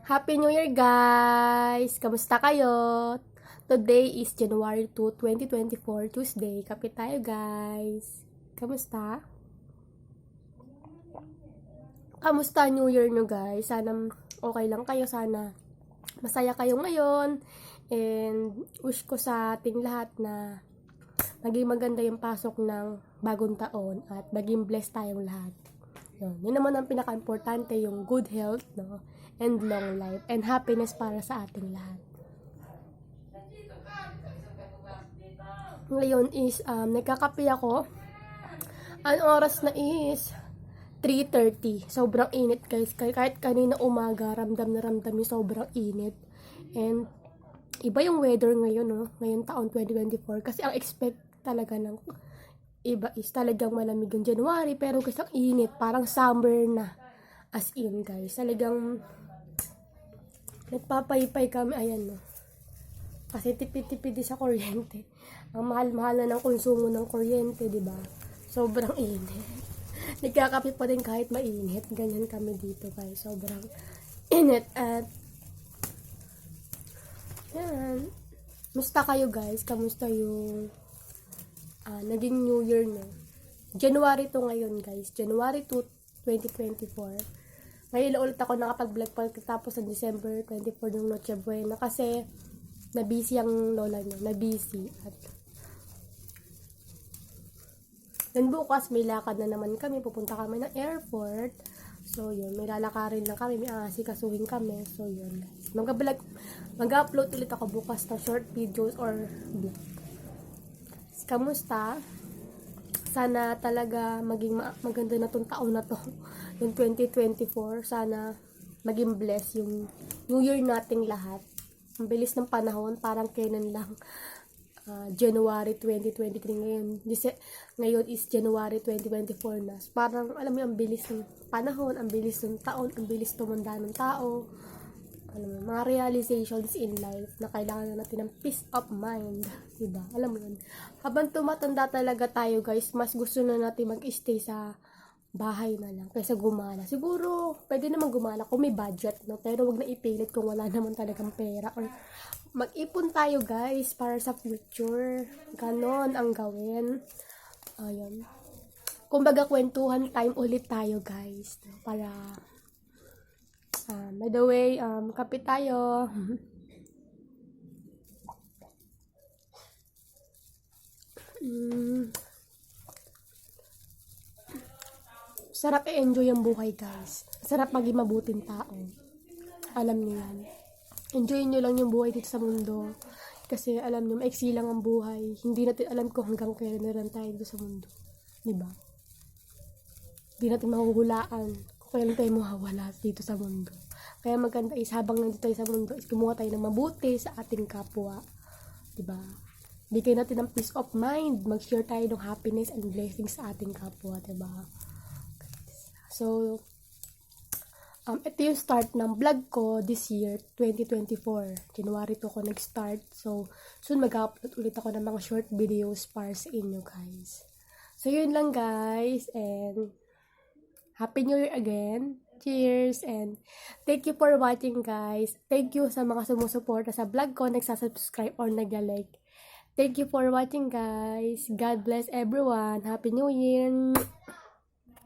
Happy New Year, guys! Kamusta kayo? Today is January 2, 2024, Tuesday. Kapit tayo, guys. Kamusta? Kamusta New Year nyo, guys? Sana okay lang kayo. Sana masaya kayo ngayon. And wish ko sa ating lahat na maging maganda yung pasok ng bagong taon at maging blessed tayong lahat. Yun naman ang pinaka-importante, yung good health, no? And long life and happiness para sa ating lahat. Ngayon is nagkakape ako. Ang oras na is 3:30. Sobrang init, guys. Kahit kanina umaga, ramdam na ramdam yung sobrang init. And iba yung weather ngayon, no? Ngayon taon 2024. Kasi ang expect talaga ng iba is talagang malamig yung January. Pero kasi ang init, parang summer na. As in, guys. Talagang nagpapaypay kami, ayan, no. Kasi tipid-tipid sa kuryente. Ang mahal-mahal na ng konsumo ng kuryente, di ba? Sobrang init. Nagkakape pa din kahit mainit. Ganyan kami dito, guys. Sobrang init. At yan. Musta kayo, guys? Kamusta yung naging New Year, no? January to ngayon, guys. January 2, 2024. Ngayon ulit ako nakapag-vlog tapos sa December 24 ng Noche Buena kasi na-busy ang lola niya, na-busy. At then bukas may lakad na naman kami, pupunta kami ng airport. So yun, may lalakarin lang kami, may asikasuhin kami. So yun, guys. Mag-upload ulit ako bukas na short videos or vlog. Kamusta? Sana talaga maging maganda na tong taon na to, yung 2024. Sana maging blessed yung New Year nating lahat. Ang bilis ng panahon, parang kailan lang January 2023 ngayon. Ngayon is January 2024 na. Parang alam mo, ang bilis ng panahon, ang bilis ng taon, ang bilis tumanda ng tao. Alam mo, mga realizations in life na kailangan na natin ng peace of mind, diba? Alam mo yun, habang tumatanda talaga tayo, guys, mas gusto na natin mag-stay sa bahay na lang kaysa gumala. Siguro pwede naman gumala kung may budget, no? Pero wag na ipilit kung wala naman talagang pera. Or mag-ipon tayo, guys, para sa future. Ganon ang gawin. Ayun, kumbaga kwentuhan time ulit tayo, guys, para by the way, kape tayo. Sarap i-enjoy ang buhay, guys. Sarap maging mabuting tao. Alam niyo yan. Enjoy nyo lang yung buhay dito sa mundo. Kasi alam niyo, maiksi lang ang buhay. Hindi natin alam kung hanggang kailan na rin tayo dito sa mundo. Diba? Hindi natin mahuhulaan kung kailan tayo mawawala dito sa mundo. Kaya maganda is habang nandito tayo sa mundo is gumawa tayo ng mabuti sa ating kapwa. Diba? Bigyan natin ng peace of mind. Mag-share tayo ng happiness and blessings sa ating kapwa. Diba? So, ito yung start ng vlog ko this year, 2024. January 2 ako nag-start. So, soon mag-upload ulit ako ng mga short videos para sa inyo, guys. So, yun lang, guys. And Happy New Year again. Cheers! And thank you for watching, guys. Thank you sa mga sumusuporta sa vlog ko, nagsasubscribe or nag-like. Thank you for watching, guys. God bless everyone. Happy New Year!